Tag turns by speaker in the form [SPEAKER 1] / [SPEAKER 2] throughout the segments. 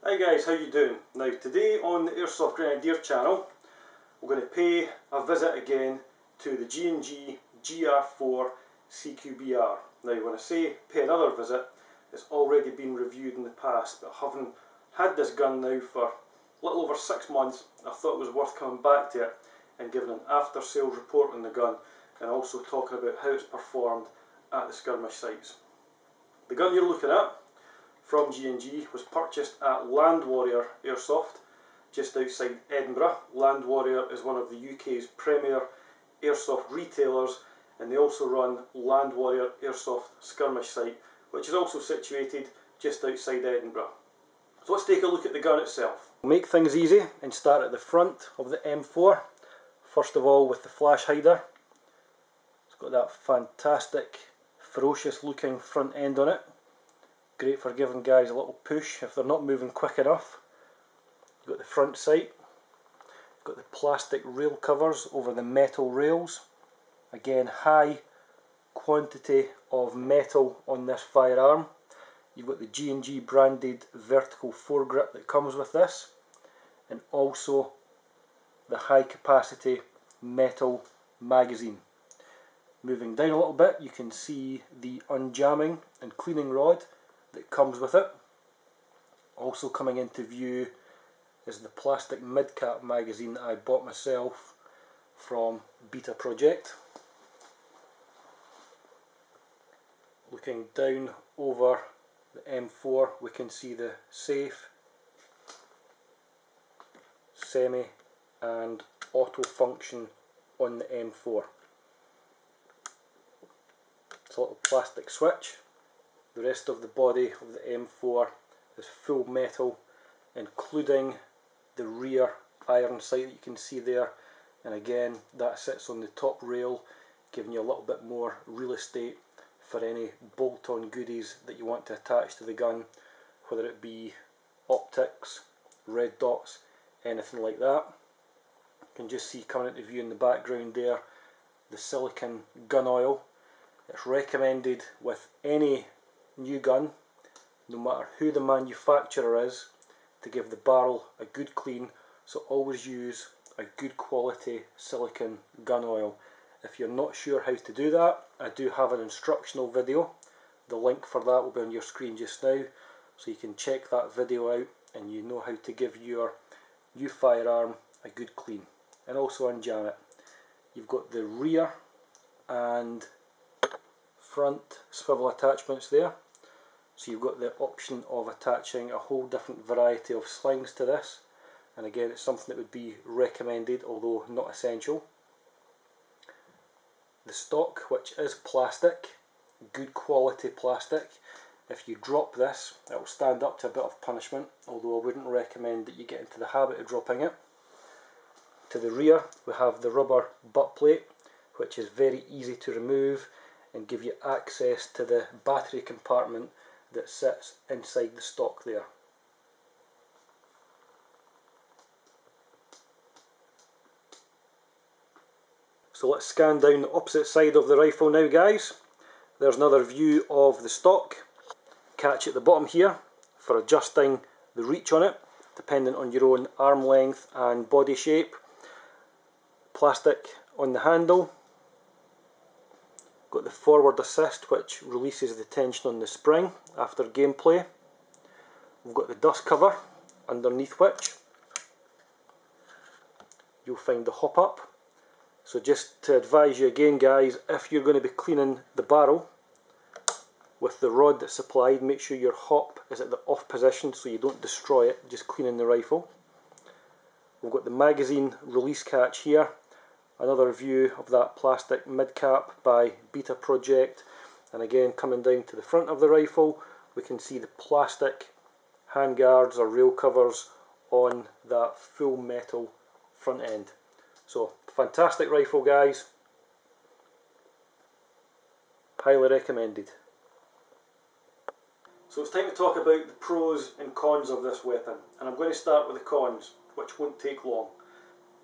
[SPEAKER 1] Hi guys, how you doing? Now today on the Airsoft Grenadier channel we're going to pay a visit again to the G&G GR4 CQB-R. Now when I say pay another visit, it's already been reviewed in the past, but having had this gun now for a little over 6 months, I thought it was worth coming back to it and giving an after sales report on the gun, and also talking about how it's performed at the skirmish sites. The gun you're looking at from G&G was purchased at Warrior Airsoft just outside Edinburgh. Warrior is one of the UK's premier airsoft retailers, and they also run Warrior Airsoft skirmish site, which is also situated just outside Edinburgh. So let's take a look at the gun itself. We'll make things easy and start at the front of the M4. First of all with the flash hider. It's got that fantastic ferocious looking front end on it. Great for giving guys a little push if they're not moving quick enough. You've got the front sight. You've got the plastic rail covers over the metal rails. Again, high quantity of metal on this firearm. You've got the G&G branded vertical foregrip that comes with this, and also the high capacity metal magazine. Moving down a little bit, you can see the unjamming and cleaning rod that comes with it. Also coming into view is the plastic mid-cap magazine that I bought myself from Beta Project. Looking down over the M4, we can see the safe, semi and auto function on the M4. It's a little plastic switch. The rest of the body of the M4 is full metal, including the rear iron sight that you can see there, and again that sits on the top rail, giving you a little bit more real estate for any bolt-on goodies that you want to attach to the gun, whether it be optics, red dots, anything like that. You can just see coming into view in the background there the silicone gun oil. It's recommended with any new gun, no matter who the manufacturer is, to give the barrel a good clean, so always use a good quality silicone gun oil. If you're not sure how to do that, I do have an instructional video. The link for that will be on your screen just now, so you can check that video out and you know how to give your new firearm a good clean, and also unjam it. You've got the rear and front swivel attachments there, so you've got the option of attaching a whole different variety of slings to this, and again it's something that would be recommended although not essential. The stock, which is plastic, good quality plastic. If you drop this, it will stand up to a bit of punishment, although I wouldn't recommend that you get into the habit of dropping it. To the rear we have the rubber butt plate, which is very easy to remove and give you access to the battery compartment that sits inside the stock there. So let's scan down the opposite side of the rifle now, guys. There's another view of the stock. Catch at the bottom here for adjusting the reach on it, depending on your own arm length and body shape. Plastic on the handle. Got the forward assist, which releases the tension on the spring after gameplay. We've got the dust cover, underneath which you'll find the hop up. So just to advise you again, guys, if you're going to be cleaning the barrel with the rod that's supplied, make sure your hop is at the off position so you don't destroy it just cleaning the rifle. We've got the magazine release catch here. Another view of that plastic mid-cap by Beta Project, and again coming down to the front of the rifle we can see the plastic handguards or rail covers on that full metal front end. So fantastic rifle, guys, highly recommended. So it's time to talk about the pros and cons of this weapon, and I'm going to start with the cons, which won't take long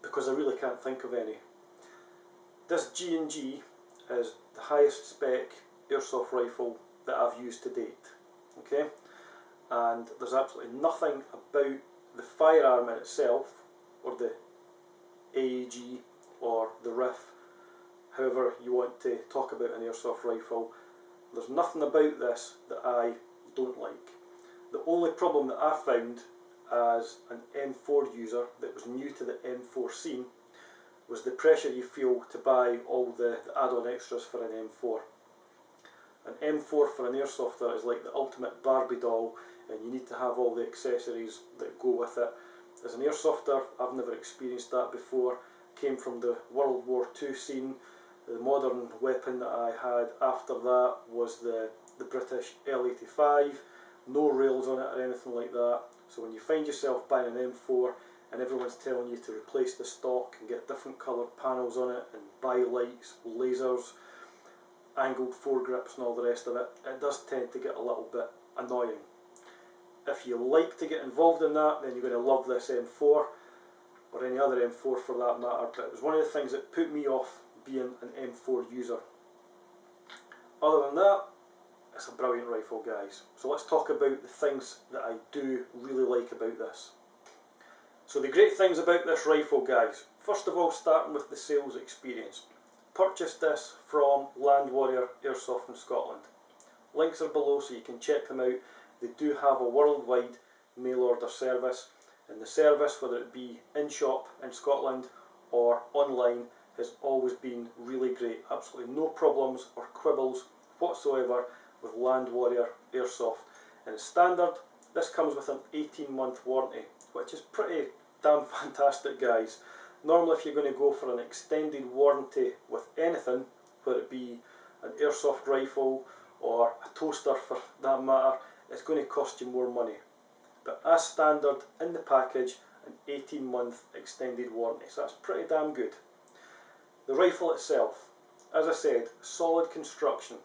[SPEAKER 1] because I really can't think of any. This G&G is the highest spec airsoft rifle that I've used to date. Okay, and there's absolutely nothing about the firearm in itself, or the AEG, or the RIF, however you want to talk about an airsoft rifle. There's nothing about this that I don't like. The only problem that I found as an M4 user that was new to the M4 scene was the pressure you feel to buy all the add-on extras for an M4. An M4 for an airsofter is like the ultimate Barbie doll, and you need to have all the accessories that go with it. As an airsofter, I've never experienced that before. Came from the World War II scene. The modern weapon that I had after that was the British L85. No rails on it or anything like that. So when you find yourself buying an M4 and everyone's telling you to replace the stock and get different coloured panels on it and buy lights, lasers, angled foregrips and all the rest of it, it does tend to get a little bit annoying. If you like to get involved in that, then you're going to love this M4, or any other M4 for that matter, but it was one of the things that put me off being an M4 user. Other than that, it's a brilliant rifle, guys. So let's talk about the things that I do really like about this. So the great things about this rifle, guys, first of all, starting with the sales experience. Purchased this from Warrior Airsoft in Scotland. Links are below so you can check them out. They do have a worldwide mail order service, and the service, whether it be in shop in Scotland or online, has always been really great. Absolutely no problems or quibbles whatsoever with Warrior Airsoft. And as standard, this comes with an 18-month warranty, which is pretty damn fantastic, guys. Normally, if you're going to go for an extended warranty with anything, whether it be an airsoft rifle or a toaster for that matter, it's going to cost you more money. But as standard in the package, an 18-month extended warranty, so that's pretty damn good. The rifle itself, as I said, solid construction,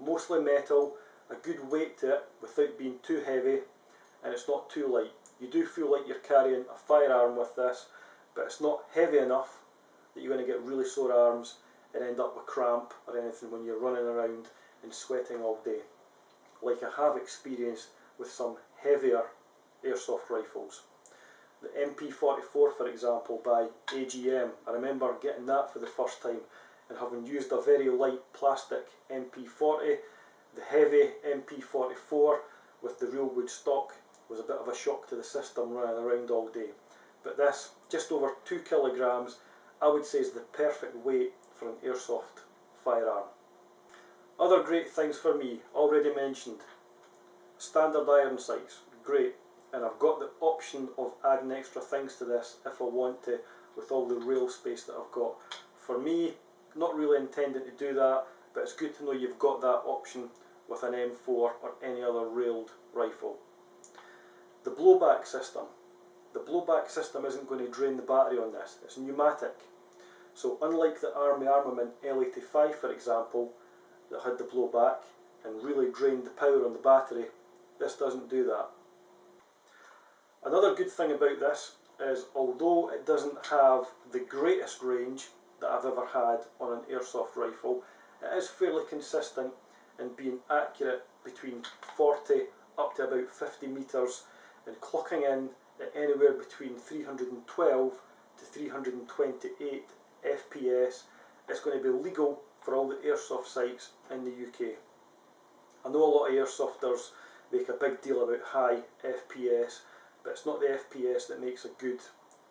[SPEAKER 1] mostly metal, a good weight to it without being too heavy, and it's not too light. You do feel like you're carrying a firearm with this, but it's not heavy enough that you're going to get really sore arms and end up with cramp or anything when you're running around and sweating all day, like I have experienced with some heavier airsoft rifles. The MP44, for example, by AGM, I remember getting that for the first time, and having used a very light plastic MP40, the heavy MP44 with the real wood stock was a bit of a shock to the system running around all day. But this, just over 2 kilograms, I would say is the perfect weight for an airsoft firearm. Other great things for me, already mentioned, standard iron sights, great, and I've got the option of adding extra things to this if I want to, with all the rail space that I've got. For me, not really intending to do that, but it's good to know you've got that option with an M4 or any other railed rifle. The blowback system. The blowback system isn't going to drain the battery on this, it's pneumatic. So unlike the Army Armament L85, for example, that had the blowback and really drained the power on the battery, this doesn't do that. Another good thing about this is, although it doesn't have the greatest range that I've ever had on an airsoft rifle, it is fairly consistent in being accurate between 40 up to about 50 metres, and clocking in at anywhere between 312 to 328 FPS. It's going to be legal for all the airsoft sites in the UK. I know a lot of airsofters make a big deal about high FPS, but it's not the FPS that makes a good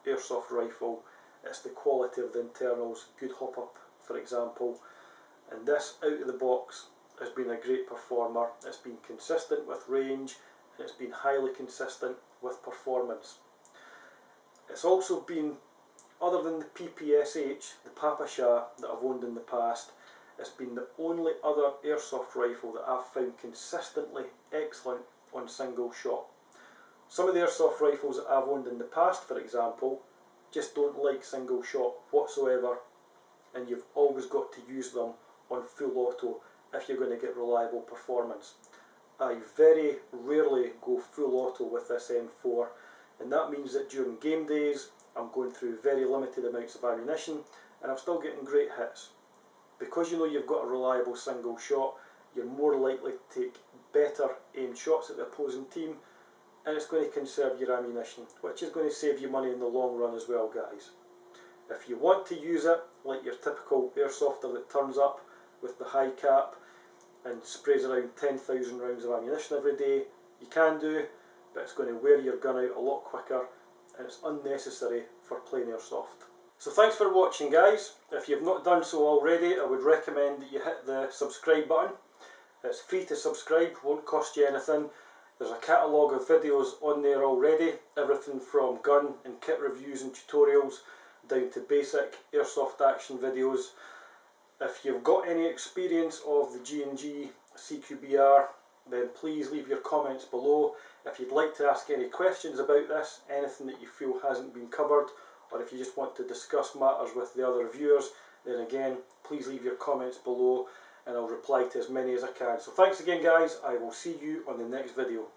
[SPEAKER 1] airsoft rifle, it's the quality of the internals, good hop up for example, and this out of the box has been a great performer. It's been consistent with range, and it's been highly consistent with performance. It's also been, other than the PPSH, the Papasha that I've owned in the past, it's been the only other airsoft rifle that I've found consistently excellent on single shot. Some of the airsoft rifles that I've owned in the past, for example, just don't like single shot whatsoever, and you've always got to use them on full auto if you're going to get reliable performance. I very rarely go full auto with this M4, and that means that during game days I'm going through very limited amounts of ammunition and I'm still getting great hits. Because you know you've got a reliable single shot, you're more likely to take better better aimed shots at the opposing team, and it's going to conserve your ammunition, which is going to save you money in the long run as well, guys. If you want to use it like your typical airsofter that turns up with the high cap and sprays around 10,000 rounds of ammunition every day, you can do, but it's going to wear your gun out a lot quicker and it's unnecessary for playing airsoft. So thanks for watching, guys. If you've not done so already, I would recommend that you hit the subscribe button. It's free to subscribe, won't cost you anything. There's a catalogue of videos on there already, everything from gun and kit reviews and tutorials down to basic airsoft action videos. If you've got any experience of the G&G CQB-R, then please leave your comments below. If you'd like to ask any questions about this, anything that you feel hasn't been covered, or if you just want to discuss matters with the other viewers, then again, please leave your comments below and I'll reply to as many as I can. So thanks again, guys. I will see you on the next video.